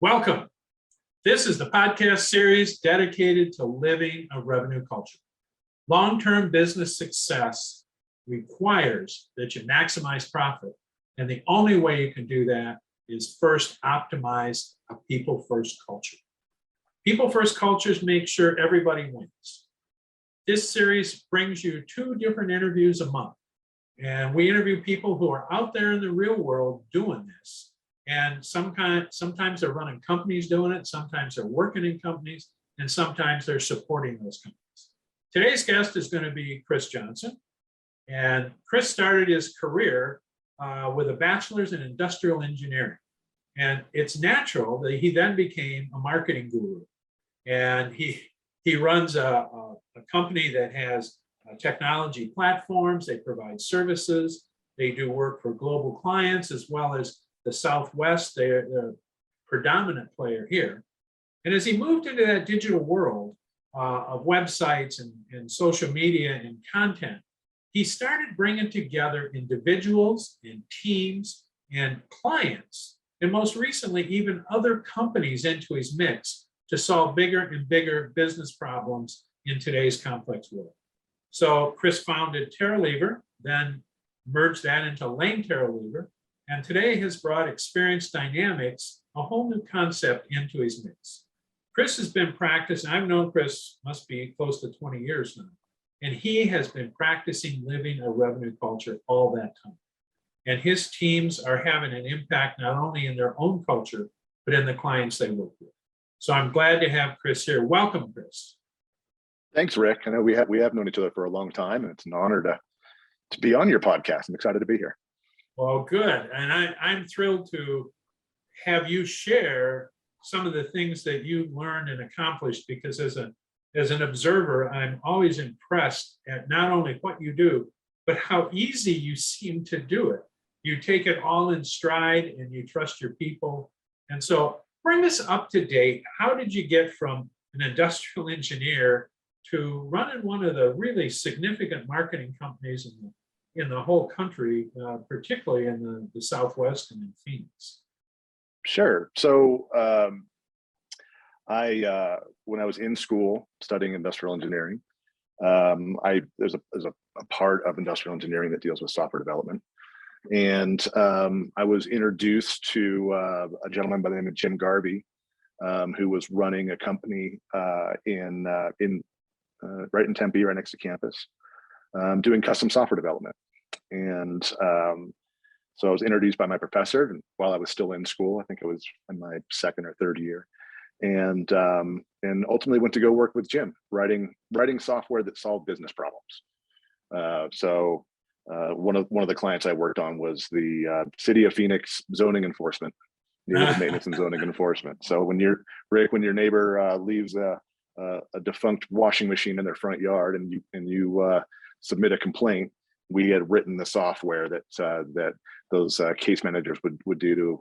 Welcome. This is the podcast series dedicated to living a revenue culture. Long-term business success requires that you maximize profit. And the only way you can do that is first optimize a people-first culture. People-first cultures make sure everybody wins. This series brings you 2 different interviews a month. And we interview people who are out there in the real world doing this. And sometimes they're running companies doing it, sometimes they're working in companies, and sometimes they're supporting those companies. Today's guest is going to be Chris Johnson. And Chris started his career with a bachelor's in industrial engineering. And it's natural that he then became a marketing guru. And he runs a company that has technology platforms. They provide services. They do work for global clients as well as the Southwest. They're the predominant player here. And as he moved into that digital world of websites and social media and content, he started bringing together individuals and teams and clients, and most recently, even other companies into his mix to solve bigger and bigger business problems in today's complex world. So Chris founded TerraLever, then merged that into longterm, and today has brought Experience Dynamics, a whole new concept, into his mix. Chris has been practicing, I've known Chris must be close to 20 years now, and he has been practicing living a revenue culture all that time. And his teams are having an impact not only in their own culture, but in the clients they work with. So I'm glad to have Chris here. Welcome, Chris. Thanks, Rick. I know we have known each other for a long time, and it's an honor to be on your podcast. I'm excited to be here. Well, good. And I'm thrilled to have you share some of the things that you learned and accomplished, because as an observer, I'm always impressed at not only what you do, but how easy you seem to do it. You take it all in stride and you trust your people. And so bring us up to date. How did you get from an industrial engineer to running one of the really significant marketing companies in the whole country, particularly in the Southwest and in Phoenix? Sure. So when I was in school studying industrial engineering, there's a part of industrial engineering that deals with software development. And I was introduced to a gentleman by the name of Jim Garvey, who was running a company right in Tempe, right next to campus, doing custom software development. And so I was introduced by my professor while I was still in school. I think I was in my 2nd or 3rd year, and ultimately went to go work with Jim, writing software that solved business problems. So one of the clients I worked on was the City of Phoenix zoning enforcement, neighborhood maintenance and zoning enforcement. So when your neighbor leaves a defunct washing machine in their front yard and you submit a complaint, we had written the software that those case managers would do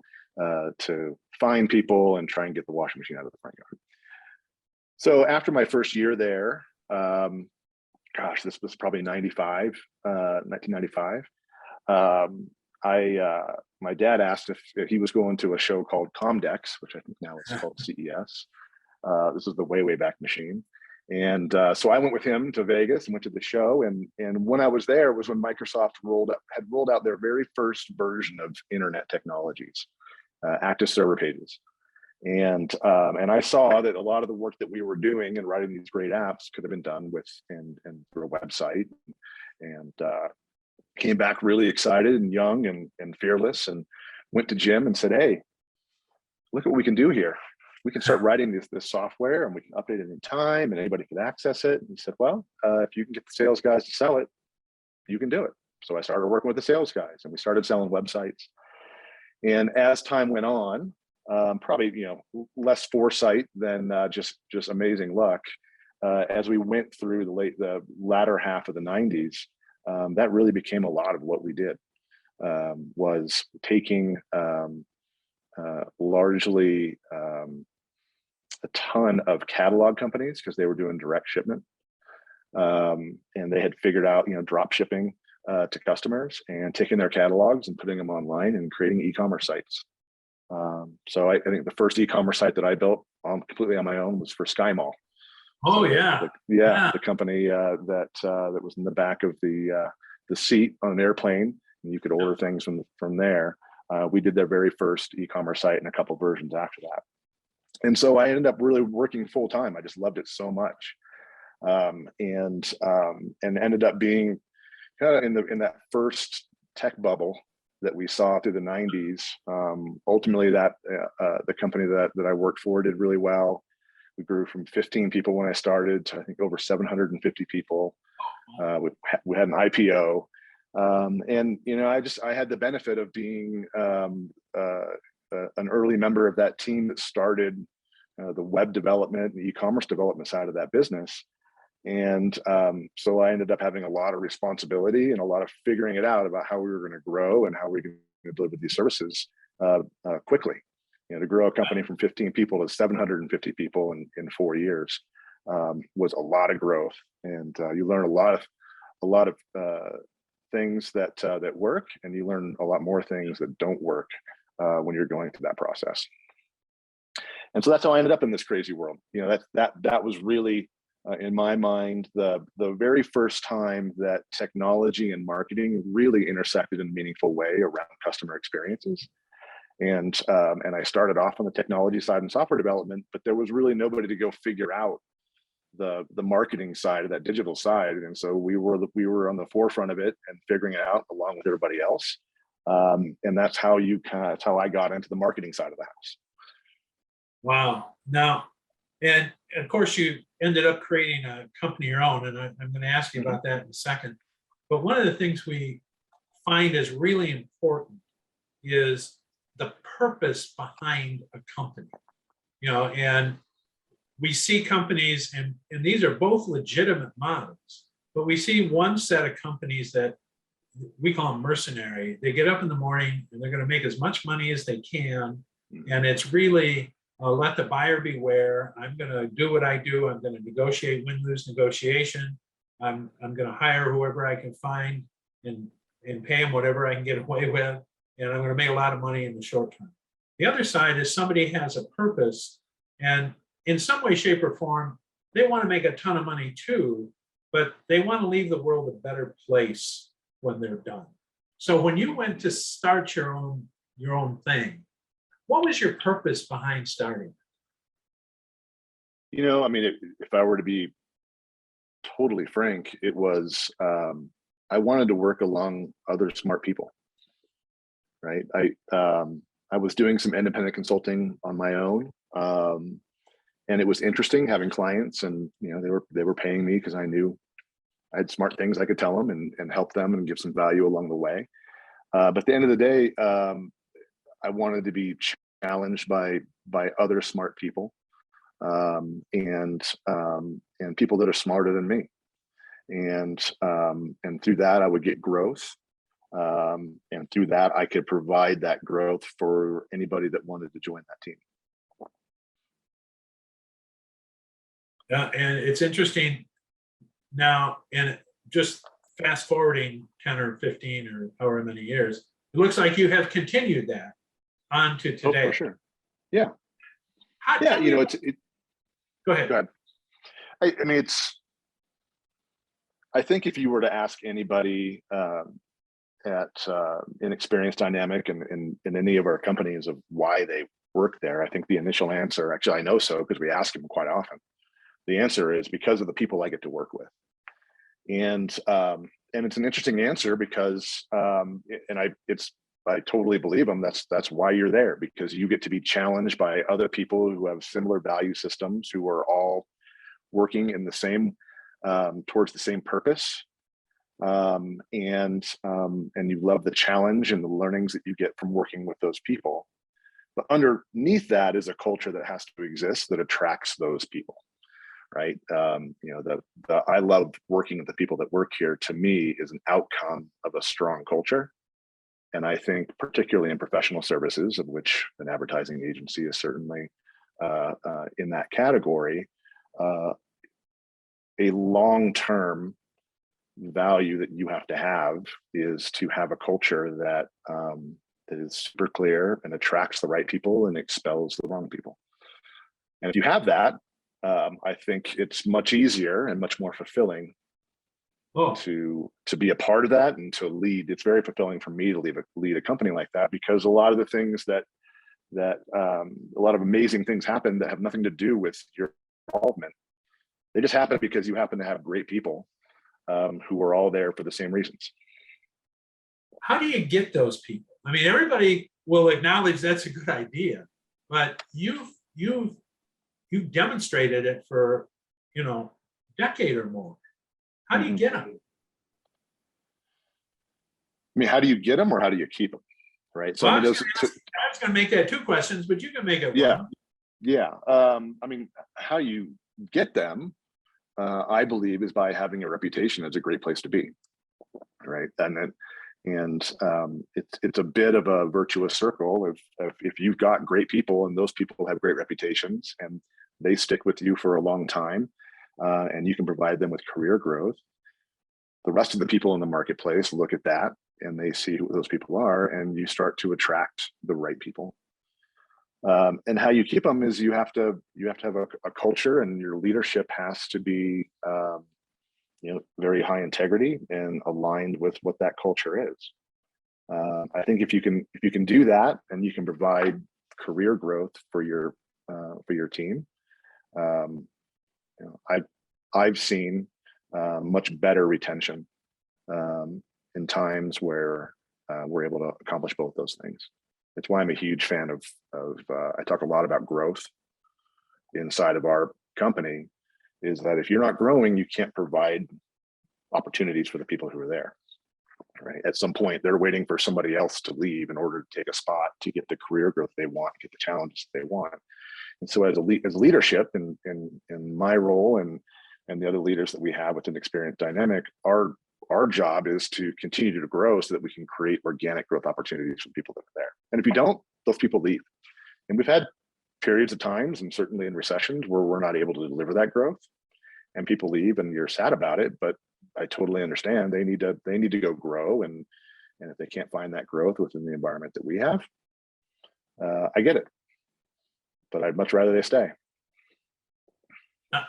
to find people and try and get the washing machine out of the front yard. So after my first year there, this was probably 1995. My dad asked if he was going to a show called Comdex, which I think now is called CES. This is the way back machine. And so I went with him to Vegas and went to the show. And when I was there was when Microsoft had rolled out their very first version of internet technologies, active server pages. And I saw that a lot of the work that we were doing and writing these great apps could have been done with and through a website, and came back really excited and young and fearless, and went to Jim and said, "Hey, look what we can do here. We can start writing this software and we can update it in time and anybody can access it." And he said, "Well, if you can get the sales guys to sell it, you can do it." So I started working with the sales guys and we started selling websites. And as time went on, probably less foresight than just amazing luck. As we went through the latter half of the 90s, that really became a lot of what we did. Was taking largely a ton of catalog companies, because they were doing direct shipment, and they had figured out drop shipping to customers, and taking their catalogs and putting them online and creating e-commerce sites. So I think the first e-commerce site that I built completely on my own was for SkyMall. Oh, So yeah. the company that was in the back of the seat on an airplane, and you could order things from there. We did their very first e-commerce site and a couple versions after that. And so I ended up really working full time. I just loved it so much, and ended up being kind of in that first tech bubble that we saw through the 90s. Ultimately, that the company that I worked for did really well. We grew from 15 people when I started to I think over 750 people. We had an IPO, and I had the benefit of being an early member of that team that started the web development and e-commerce development side of that business. And so I ended up having a lot of responsibility and a lot of figuring it out about how we were going to grow and how we were going to deliver these services quickly. To grow a company from 15 people to 750 people in 4 years was a lot of growth, and you learn a lot of things that work, and you learn a lot more things that don't work when you're going through that process. And so that's how I ended up in this crazy world. That was really in my mind the very first time that technology and marketing really intersected in a meaningful way around customer experiences. And I started off on the technology side and software development, but there was really nobody to go figure out the marketing side of that digital side. And so we were on the forefront of it and figuring it out along with everybody else. And that's how I got into the marketing side of the house. Wow. Now, and of course, you ended up creating a company of your own, and I'm going to ask you about that in a second. But one of the things we find is really important is the purpose behind a company. And we see companies, and these are both legitimate models, but we see one set of companies that we call them mercenary. They get up in the morning and they're going to make as much money as they can, and it's really let the buyer beware. I'm going to do what I do. I'm going to negotiate win-lose negotiation. I'm going to hire whoever I can find and pay them whatever I can get away with, and I'm going to make a lot of money in the short term. The other side is somebody has a purpose, and in some way, shape, or form, they want to make a ton of money too, but they want to leave the world a better place when they're done. So when you went to start your own thing, what was your purpose behind starting? If I were to be totally frank, it was I wanted to work along other smart people, right? I was doing some independent consulting on my own, and it was interesting having clients, and they were paying me because I knew I had smart things I could tell them and help them and give some value along the way. But at the end of the day, I wanted to be challenged by other smart people, and people that are smarter than me, and through that I would get growth, and through that I could provide that growth for anybody that wanted to join that team. Yeah, and it's interesting now, and just fast forwarding 10 or 15 or however many years, it looks like you have continued that on to today. Oh, for sure. Yeah. Go ahead. Go ahead. I think if you were to ask anybody at Inexperience Dynamic and in any of our companies of why they work there, I think the initial answer, actually I know so because we ask them quite often, the answer is because of the people I get to work with. And it's an interesting answer because I totally believe them. That's why you're there, because you get to be challenged by other people who have similar value systems, who are all working in the same towards the same purpose, and you love the challenge and the learnings that you get from working with those people. But underneath that is a culture that has to exist that attracts those people, right? I love working with the people that work here. To me, is an outcome of a strong culture. And I think particularly in professional services, of which an advertising agency is certainly in that category, a long-term value that you have to have is to have a culture that that is super clear and attracts the right people and expels the wrong people. And if you have that, I think it's much easier and much more fulfilling to be a part of that and to lead. It's very fulfilling for me to lead a company like that, because a lot of the things that a lot of amazing things happen that have nothing to do with your involvement. They just happen because you happen to have great people who are all there for the same reasons. How do you get those people? I mean, everybody will acknowledge that's a good idea, but you've demonstrated it for, a decade or more. How do you get them? I mean, how do you get them, or how do you keep them? Right. So Well, I mean, I was going to make that two questions, but you can make it one. Yeah. I mean, how you get them, I believe, is by having a reputation as a great place to be. Right. And it's a bit of a virtuous circle. If you've got great people and those people have great reputations and they stick with you for a long time, and you can provide them with career growth, the rest of the people in the marketplace look at that and they see who those people are, and you start to attract the right people. And how you keep them is you have to have a culture, and your leadership has to be very high integrity and aligned with what that culture is. I think if you can do that, and you can provide career growth for your team, I've seen much better retention in times where we're able to accomplish both those things. It's why I'm a huge fan of I talk a lot about growth inside of our company, is that if you're not growing, you can't provide opportunities for the people who are there. Right. At some point, they're waiting for somebody else to leave in order to take a spot to get the career growth they want, get the challenges they want. And so as leadership in my role and the other leaders that we have within Experience Dynamic, our job is to continue to grow so that we can create organic growth opportunities for people that are there. And if you don't, those people leave. And we've had periods of times, and certainly in recessions, where we're not able to deliver that growth and people leave, and you're sad about it, but I totally understand they need to go grow. And if they can't find that growth within the environment that we have, I get it, but I'd much rather they stay.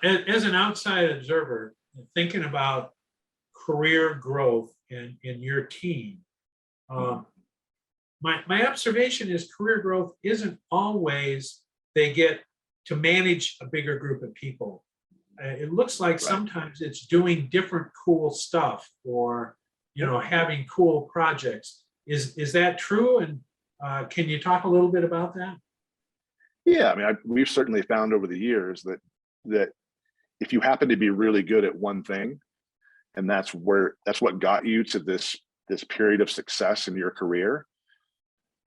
As an outside observer, thinking about career growth in your team, my observation is career growth isn't always they get to manage a bigger group of people. It looks like sometimes it's doing different cool stuff, or having cool projects. Is that true? And can you talk a little bit about that? Yeah, I mean, we've certainly found over the years that if you happen to be really good at one thing, and that's what got you to this period of success in your career,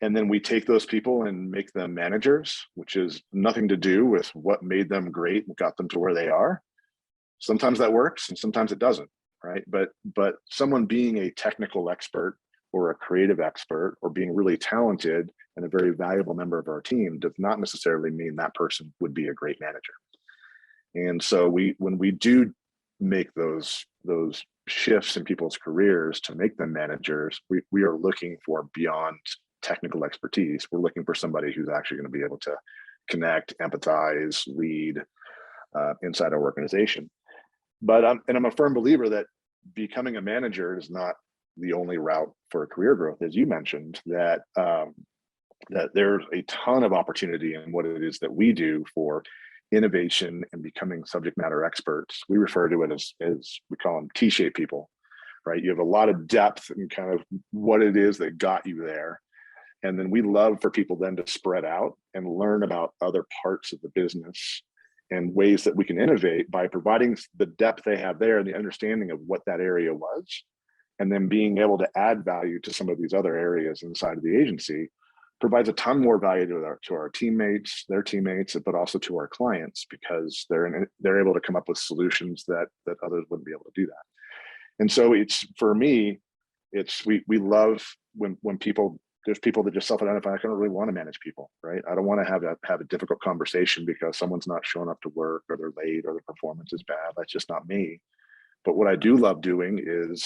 and then we take those people and make them managers, which is nothing to do with what made them great and got them to where they are. Sometimes that works and sometimes it doesn't, right? But someone being a technical expert or a creative expert or being really talented and a very valuable member of our team does not necessarily mean that person would be a great manager. And so when we do make those shifts in people's careers to make them managers, we are looking for beyond technical expertise. We're looking for somebody who's actually going to be able to connect, empathize, lead inside our organization. But I'm a firm believer that becoming a manager is not the only route for career growth, as you mentioned, that there's a ton of opportunity in what it is that we do for innovation and becoming subject matter experts. We refer to it as we call them T-shaped people, right? You have a lot of depth in kind of what it is that got you there. And then we love for people then to spread out and learn about other parts of the business and ways that we can innovate by providing the depth they have there and the understanding of what that area was, and then being able to add value to some of these other areas inside of the agency provides a ton more value to our teammates, their teammates, but also to our clients, because they're able to come up with solutions that others wouldn't be able to do that. And so we love when there's people that just self-identify, I don't really want to manage people, right? I don't want to have a difficult conversation because someone's not showing up to work or they're late or the performance is bad. That's just not me. But what I do love doing is,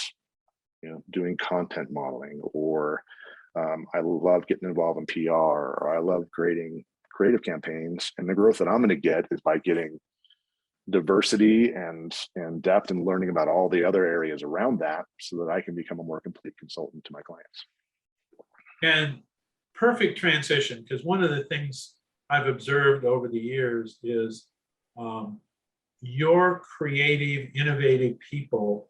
doing content modeling or I love getting involved in PR, or I love creating creative campaigns. And the growth that I'm going to get is by getting diversity and depth and learning about all the other areas around that, so that I can become a more complete consultant to my clients. And perfect transition, because one of the things I've observed over the years is your creative, innovative people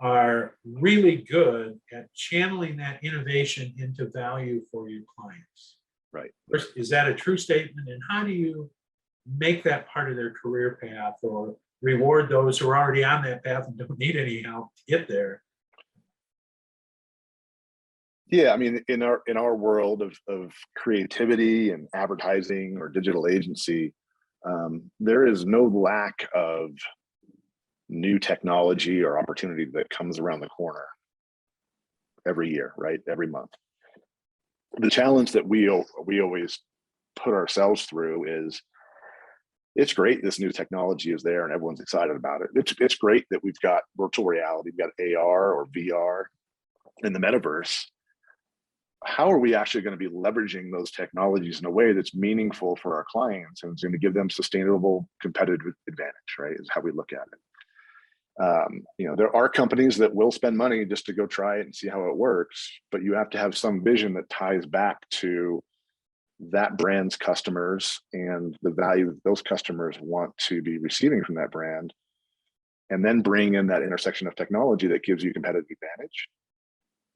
are really good at channeling that innovation into value for your clients. Right. Is that a true statement? And how do you make that part of their career path, or reward those who are already on that path and don't need any help to get there? Yeah, I mean, in our world of creativity and advertising or digital agency, there is no lack of new technology or opportunity that comes around the corner every year, right? Every month. The challenge that we always put ourselves through is, it's great this new technology is there and everyone's excited about it. It's great that we've got virtual reality, we've got AR or VR in the metaverse. How are we actually going to be leveraging those technologies in a way that's meaningful for our clients and it's going to give them sustainable competitive advantage, right? Is how we look at it. There are companies that will spend money just to go try it and see how it works, but you have to have some vision that ties back to that brand's customers and the value that those customers want to be receiving from that brand, and then bring in that intersection of technology that gives you competitive advantage.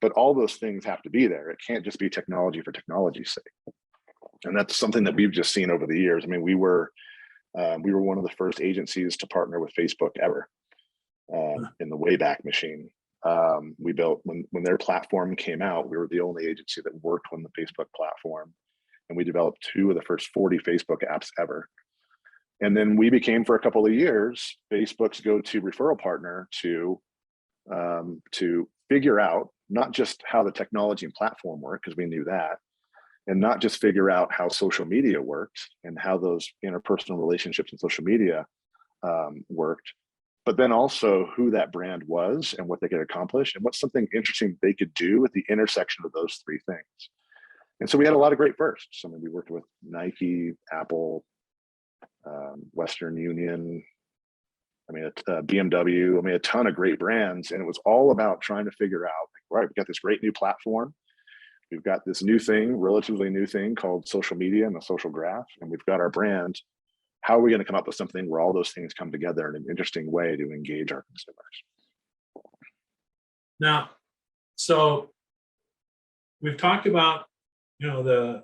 But all those things have to be there. It can't just be technology for technology's sake. And that's something that we've just seen over the years. I mean, we were one of the first agencies to partner with Facebook ever. In the Wayback Machine. We built, when their platform came out, we were the only agency that worked on the Facebook platform. And we developed 2 of the first 40 Facebook apps ever. And then we became, for a couple of years, Facebook's go-to referral partner to figure out not just how the technology and platform work, because we knew that, and not just figure out how social media worked and how those interpersonal relationships in social media worked, but then also who that brand was and what they could accomplish and what's something interesting they could do at the intersection of those 3 things. And so we had a lot of great firsts. I mean, we worked with Nike, Apple, Western Union, BMW, a ton of great brands. And it was all about trying to figure out, right, we've got this great new platform. We've got this new thing, relatively new thing called social media and the social graph, and we've got our brand. How are we going to come up with something where all those things come together in an interesting way to engage our consumers? Now, so we've talked about, the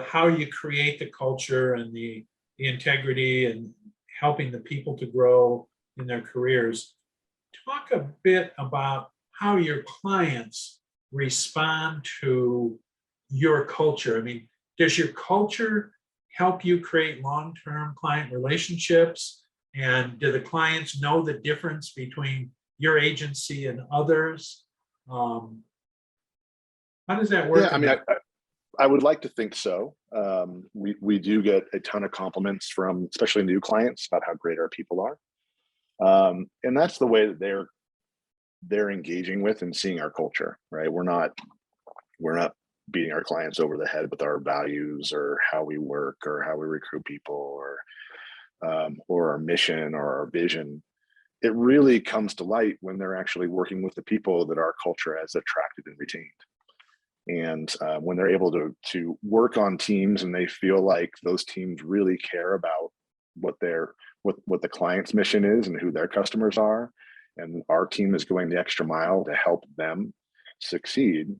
how you create the culture and the integrity and helping the people to grow in their careers. Talk a bit about how your clients respond to your culture. I mean, does your culture help you create long-term client relationships? And do the clients know the difference between your agency and others? How does that work? Yeah, I mean, I would like to think so. We do get a ton of compliments from especially new clients about how great our people are. And that's the way that they're engaging with and seeing our culture, right? We're not beating our clients over the head with our values or how we work or how we recruit people or our mission or our vision. It really comes to light when they're actually working with the people that our culture has attracted and retained. And when they're able to work on teams and they feel like those teams really care about what the client's mission is and who their customers are, and our team is going the extra mile to help them succeed,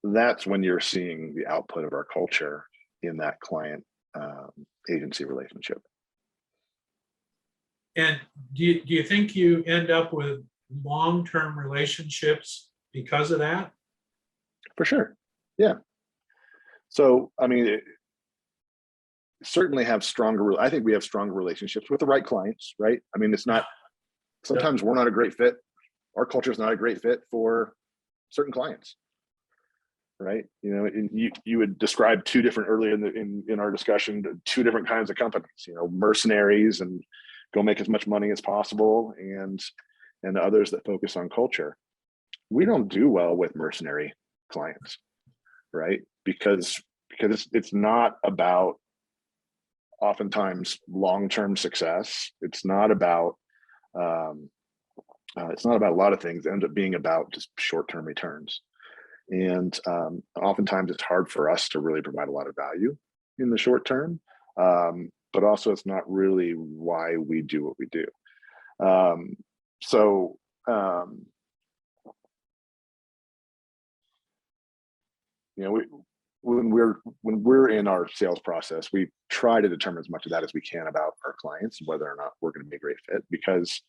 that's when you're seeing the output of our culture in that client agency relationship. And do you think you end up with long-term relationships because of that? For sure. Yeah. So, I mean, certainly have stronger, I think we have stronger relationships with the right clients, right? I mean, it's not, sometimes we're not a great fit. Our culture is not a great fit for certain clients, right? You would describe 2 different, earlier in our discussion, 2 different kinds of companies, mercenaries and go make as much money as possible, and others that focus on culture. We don't do well with mercenary clients. right? Because it's not about oftentimes long-term success. It's not about a lot of things. It ends up being about just short-term returns. And oftentimes it's hard for us to really provide a lot of value in the short term. But also it's not really why we do what we do. So you know, when we're in our sales process, we try to determine as much of that as we can about our clients, whether or not we're going to be a great fit, because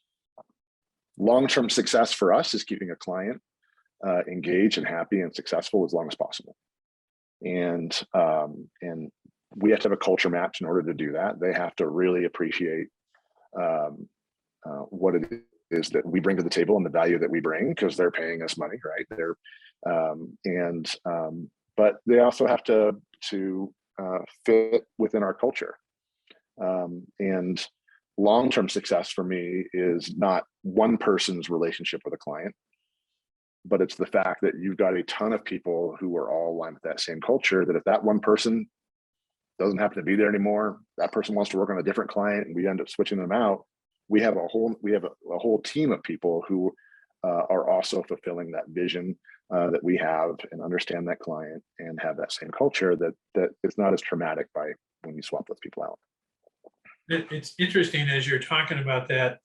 long-term success for us is keeping a client engaged and happy and successful as long as possible. And we have to have a culture match in order to do that. They have to really appreciate what it is that we bring to the table and the value that we bring, because they're paying us money, right? But they also have to fit within our culture. And long-term success for me is not one person's relationship with a client, but it's the fact that you've got a ton of people who are all aligned with that same culture, that if that one person doesn't happen to be there anymore, that person wants to work on a different client and we end up switching them out, we have a whole team of people who are also fulfilling that vision that we have, and understand that client and have that same culture, that it's not as traumatic by when you swap those people out. It's interesting as you're talking about that.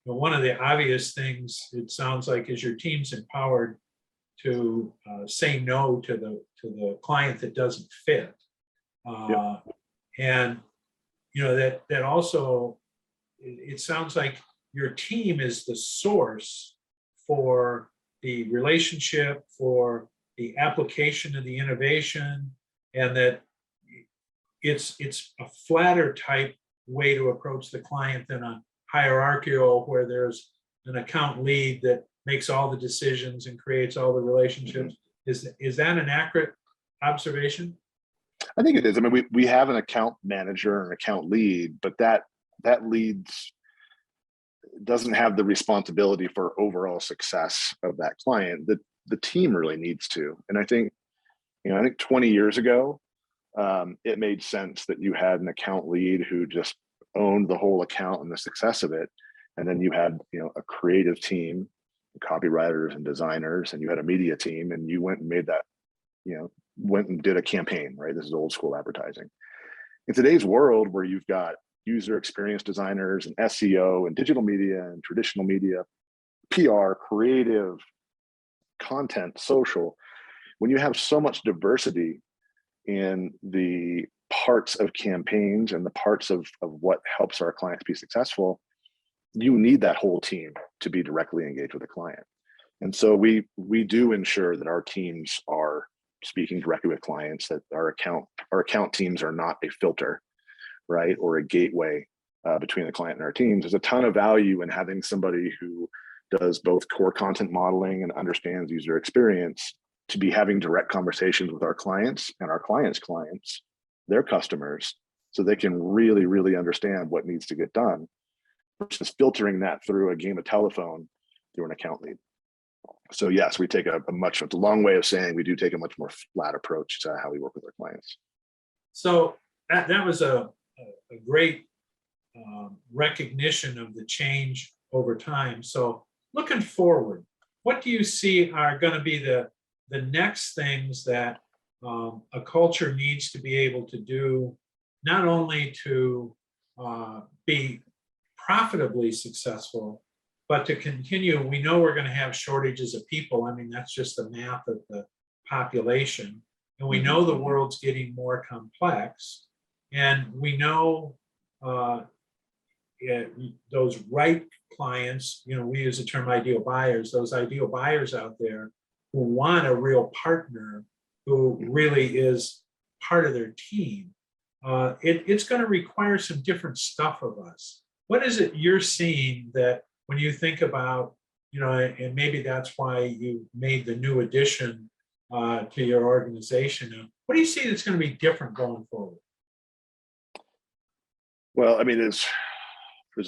One of the obvious things it sounds like is your team's empowered to say no to the client that doesn't fit, Yep. and that also it sounds like your team is the source for the relationship, for the application of the innovation, and that it's a flatter type way to approach the client than a hierarchical, where there's an account lead that makes all the decisions and creates all the relationships. Mm-hmm. Is that an accurate observation? I think it is. I mean, we have an account manager and account lead, but that leads doesn't have the responsibility for overall success of that client. The team really needs to. And I think 20 years ago, it made sense that you had an account lead who just owned the whole account and the success of it. And then you had, a creative team, copywriters and designers, and you had a media team, and you went and made that, went and did a campaign, right? This is old school advertising. In today's world, where you've got user experience designers and SEO and digital media and traditional media, PR, creative, content, social, when you have so much diversity in the parts of campaigns and the parts of what helps our clients be successful, you need that whole team to be directly engaged with the client. And so we do ensure that our teams are speaking directly with clients, that our account teams are not a filter, right, or a gateway between the client and our teams. There's a ton of value in having somebody who does both core content modeling and understands user experience, to be having direct conversations with our clients and our clients' clients, their customers, so they can really, really understand what needs to get done, versus filtering that through a game of telephone through an account lead. So yes, we take it's a long way of saying we do take a much more flat approach to how we work with our clients. So that was a great recognition of the change over time. So looking forward, what do you see are going to be the next things that a culture needs to be able to do, not only to be profitably successful, but to continue? We know we're going to have shortages of people. I mean, that's just the math of the population. And we know the world's getting more complex. And we know those right clients, we use the term ideal buyers, those ideal buyers out there who want a real partner who really is part of their team. It's going to require some different stuff of us. What is it you're seeing that when you think about, and maybe that's why you made the new addition to your organization, what do you see that's going to be different going forward? Well, I mean, there's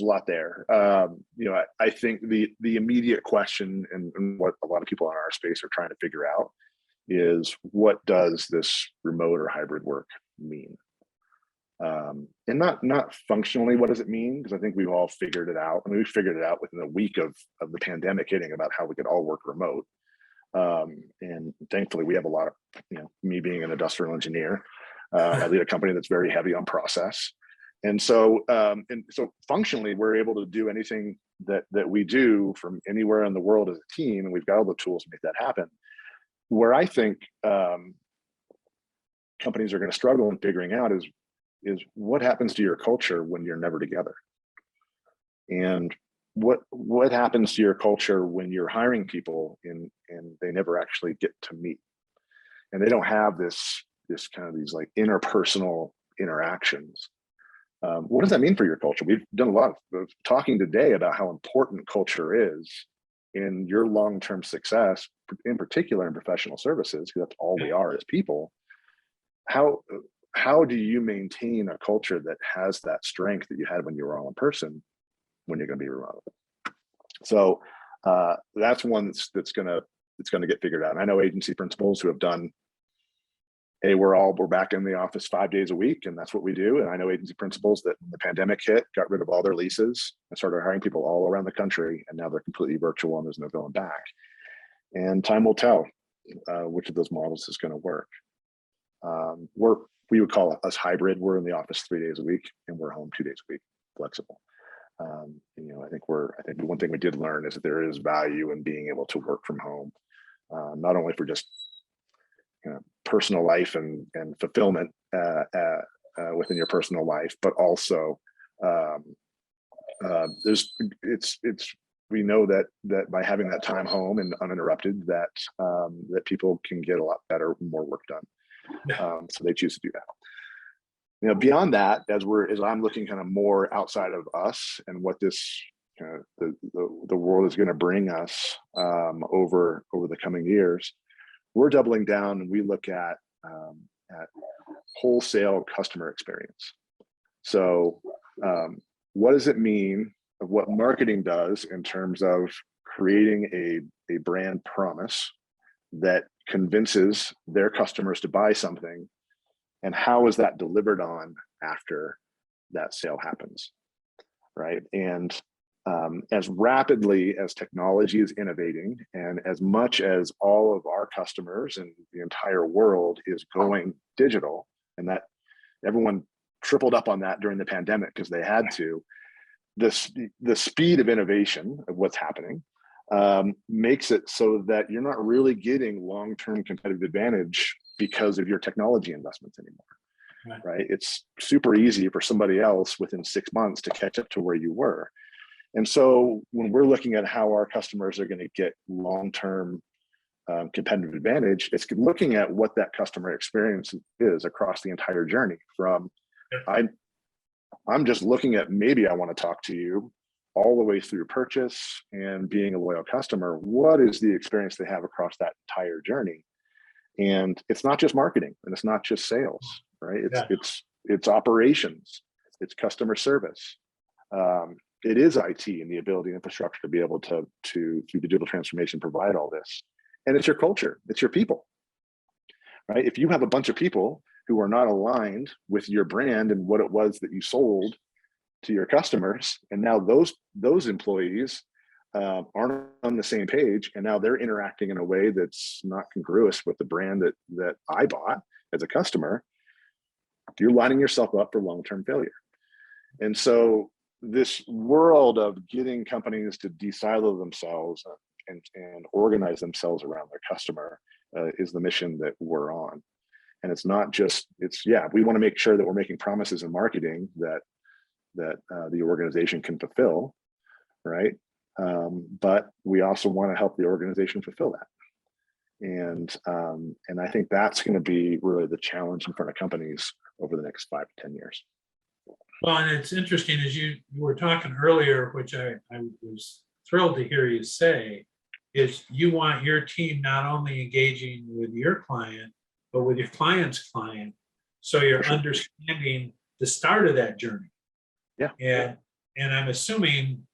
a lot there. I think the immediate question, and what a lot of people in our space are trying to figure out, is, what does this remote or hybrid work mean? And not functionally, what does it mean? Because I think we've all figured it out. I mean, we figured it out within a week of the pandemic hitting about how we could all work remote. And thankfully, we have a lot of, me being an industrial engineer, I lead a company that's very heavy on process. And so functionally, we're able to do anything that we do from anywhere in the world as a team, and we've got all the tools to make that happen. Where I think companies are going to struggle in figuring out is what happens to your culture when you're never together, and what happens to your culture when you're hiring people and they never actually get to meet, and they don't have this kind of these like interpersonal interactions. What does that mean for your culture? We've done a lot of talking today about how important culture is in your long-term success, in particular in professional services, because that's all we are as people. How do you maintain a culture that has that strength that you had when you were all in person when you're going to be remote? So that's one that's going to get figured out. And I know agency principals who have done, hey, we're back in the office 5 days a week, and that's what we do. And I know agency principals that when the pandemic hit, got rid of all their leases and started hiring people all around the country, and now they're completely virtual and there's no going back. And time will tell which of those models is going to work. We would call us hybrid. We're in the office 3 days a week, and we're home 2 days a week, flexible. I think one thing we did learn is that there is value in being able to work from home, not only for just personal life and fulfillment within your personal life, but also we know that by having that time home and uninterrupted, that people can get a lot better, more work done. So they choose to do that. Beyond that, as I'm looking kind of more outside of us and what this the world is going to bring us over the coming years, we're doubling down, and we look at wholesale customer experience. So what does it mean of what marketing does in terms of creating a brand promise that convinces their customers to buy something, and how is that delivered on after that sale happens, right? And as rapidly as technology is innovating, and as much as all of our customers and the entire world is going digital, and that everyone tripled up on that during the pandemic because they had to, the speed of innovation of what's happening makes it so that you're not really getting long-term competitive advantage because of your technology investments anymore, right? It's super easy for somebody else within 6 months to catch up to where you were. And so when we're looking at how our customers are going to get long-term competitive advantage, it's looking at what that customer experience is across the entire journey. From I'm just looking at, maybe I want to talk to you, all the way through purchase and being a loyal customer. What is the experience they have across that entire journey? And it's not just marketing, and it's not just sales, right? It's operations, it's customer service. It is IT and the ability and infrastructure to be able to through digital transformation, provide all this. And it's your culture, it's your people, right? If you have a bunch of people who are not aligned with your brand and what it was that you sold to your customers, and now those employees aren't on the same page, and now they're interacting in a way that's not congruous with the brand that I bought as a customer, you're lining yourself up for long-term failure. And so this world of getting companies to de-silo themselves and organize themselves around their customer is the mission that we're on. And it's not just, we want to make sure that we're making promises in marketing that the organization can fulfill, right? But we also want to help the organization fulfill that. And I think that's going to be really the challenge in front of companies over the next 5 to 10 years. Well, and it's interesting, as you were talking earlier, which I was thrilled to hear you say, is you want your team not only engaging with your client, but with your client's client. So you're understanding the start of that journey. Yeah. And I'm assuming,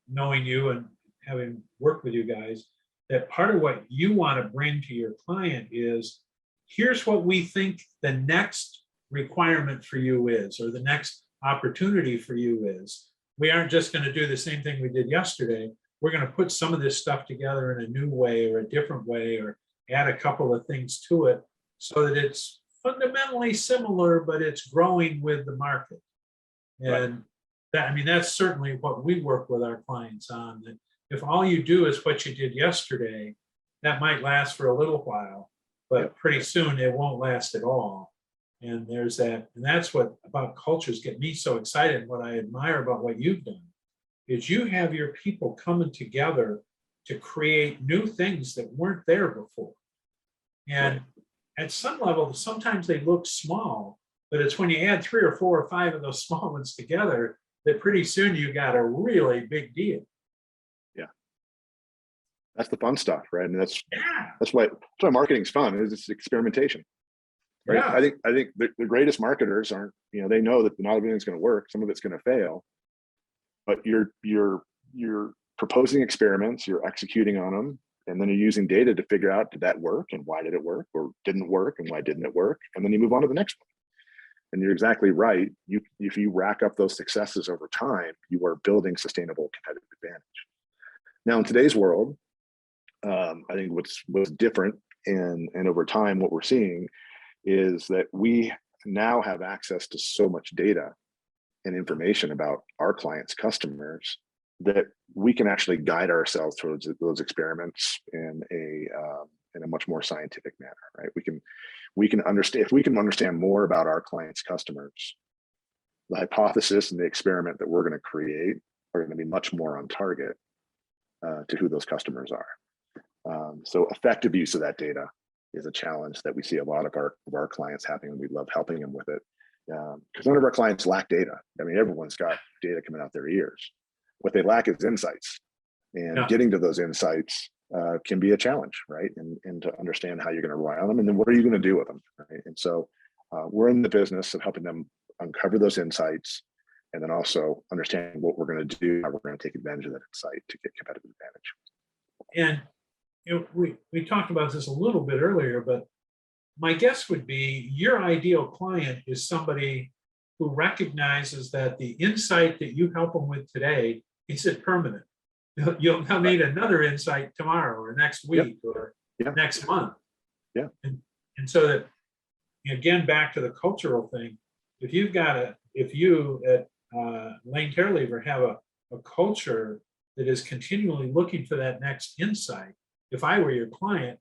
knowing you and having worked with you guys, that part of what you want to bring to your client is, here's what we think the next requirement for you is, or the next opportunity for you is. We aren't just going to do the same thing we did yesterday. We're going to put some of this stuff together in a new way or a different way, or add a couple of things to it so that it's fundamentally similar, but it's growing with the market. And Right. that, I mean, that's certainly what we work with our clients on. That if all you do is what you did yesterday, that might last for a little while, but Yep. pretty soon it won't last at all. And there's that, and that's what about cultures get me so excited. What I admire about what you've done is you have your people coming together to create new things that weren't there before. And at some level, sometimes they look small, but it's when you add 3 or 4 or 5 of those small ones together that pretty soon you got a really big deal. Yeah. That's the fun stuff, right? And Yeah. that's why marketing's fun, is it's experimentation. Right. Yeah. I think the greatest marketers aren't, they know that not everything's going to work. Some of it's going to fail, but you're proposing experiments, you're executing on them, and then you're using data to figure out, did that work and why did it work, or didn't work and why didn't it work? And then you move on to the next one. And you're exactly right. If you rack up those successes over time, you are building sustainable competitive advantage. Now, in today's world, I think what's different and over time, what we're seeing is that we now have access to so much data and information about our clients' customers that we can actually guide ourselves towards those experiments in a much more scientific manner, right? We can understand, if we can understand more about our clients' customers, the hypothesis and the experiment that we're going to create are going to be much more on target to who those customers are. So effective use of that data is a challenge that we see a lot of our clients having, and we love helping them with it, because none of our clients lack data. I mean, everyone's got data coming out their ears. What they lack is insights, and getting to those insights can be a challenge, right? And to understand how you're going to rely on them, and then what are you going to do with them, right? And so we're in the business of helping them uncover those insights, and then also understanding what we're going to do, how we're going to take advantage of that insight to get competitive advantage. And we talked about this a little bit earlier, but my guess would be your ideal client is somebody who recognizes that the insight that you help them with today isn't permanent. They'll need another insight tomorrow or next week or next month. Yeah. And so that, again, back to the cultural thing, if you at Lane Terlever have a culture that is continually looking for that next insight, if I were your client,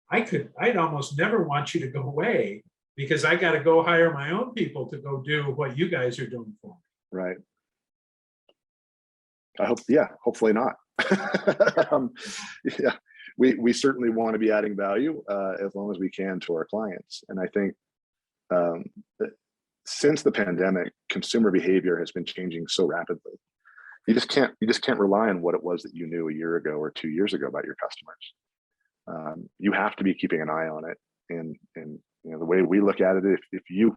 I'd almost never want you to go away, because I got to go hire my own people to go do what you guys are doing for me. Right. Hopefully not. Yeah, we certainly want to be adding value as long as we can to our clients. And I think that since the pandemic, consumer behavior has been changing so rapidly. You just can't rely on what it was that you knew a year ago or 2 years ago about your customers. You have to be keeping an eye on it. And the way we look at it, if you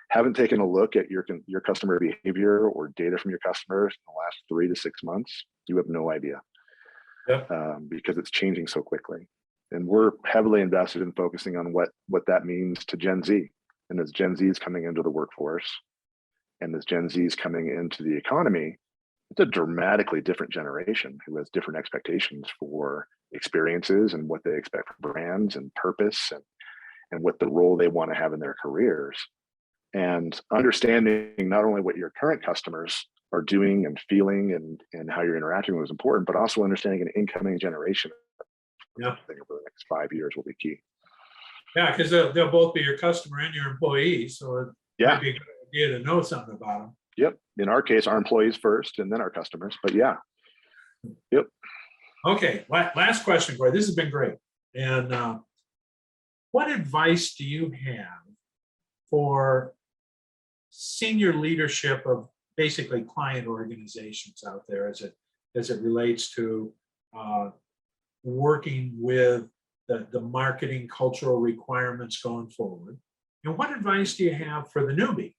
haven't taken a look at your customer behavior or data from your customers in the last 3 to 6 months, you have no idea. Because it's changing so quickly. And we're heavily invested in focusing on what that means to Gen Z. And as Gen Z is coming into the workforce, and as Gen Z is coming into the economy, it's a dramatically different generation who has different expectations for experiences and what they expect from brands and purpose and what the role they want to have in their careers. And understanding not only what your current customers are doing and feeling and how you're interacting with is important, but also understanding an incoming generation. I think over the next 5 years will be key. Yeah, because they'll both be your customer and your employee. So it might be a good idea to know something about them. Yep. In our case, our employees first and then our customers, but yeah. Yep. Okay. Last question, Corey. This has been great. And what advice do you have for senior leadership of basically client organizations out there as it relates to working with the marketing cultural requirements going forward? And what advice do you have for the newbie,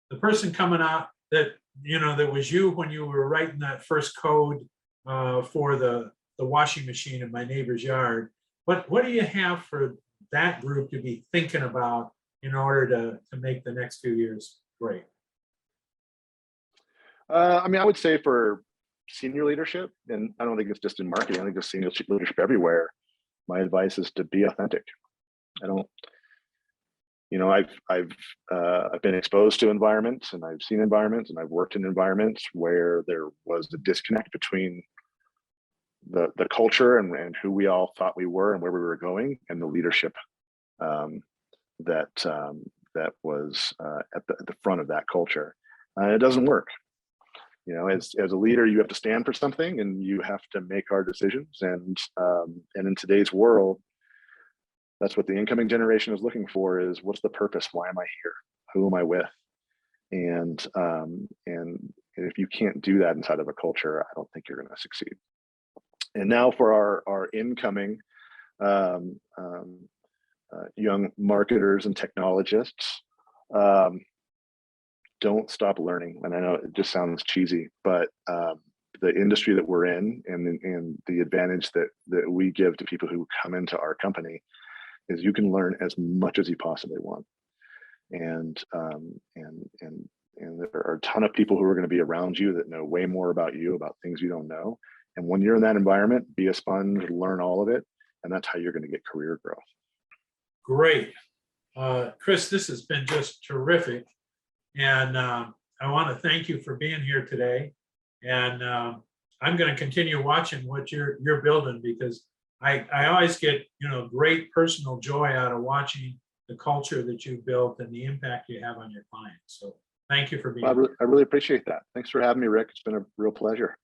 the person coming out that was you when you were writing that first code for the the washing machine in my neighbor's yard. What do you have for that group to be thinking about in order to make the next few years great? I mean, I would say for senior leadership, and I don't think it's just in marketing, I think it's senior leadership everywhere. My advice is to be authentic. I don't, you know, I've been exposed to environments, and I've seen environments, and I've worked in environments where there was a disconnect between the culture and who we all thought we were and where we were going, and the leadership that was at the front of that culture. It doesn't work. You know, as a leader, you have to stand for something, and you have to make hard decisions. And in today's world, that's what the incoming generation is looking for: is what's the purpose? Why am I here? Who am I with? And if you can't do that inside of a culture, I don't think you're going to succeed. And now for our incoming young marketers and technologists, don't stop learning. And I know it just sounds cheesy, but the industry that we're in, and the advantage that we give to people who come into our company, is you can learn as much as you possibly want. And there are a ton of people who are going to be around you that know way more about you, about things you don't know. And when you're in that environment, be a sponge, learn all of it, and that's how you're going to get career growth. Great. Chris, this has been just terrific. And I want to thank you for being here today. And I'm going to continue watching what you're building, because I always get, great personal joy out of watching the culture that you've built and the impact you have on your clients. So thank you for being here. I really appreciate that. Thanks for having me, Rick. It's been a real pleasure.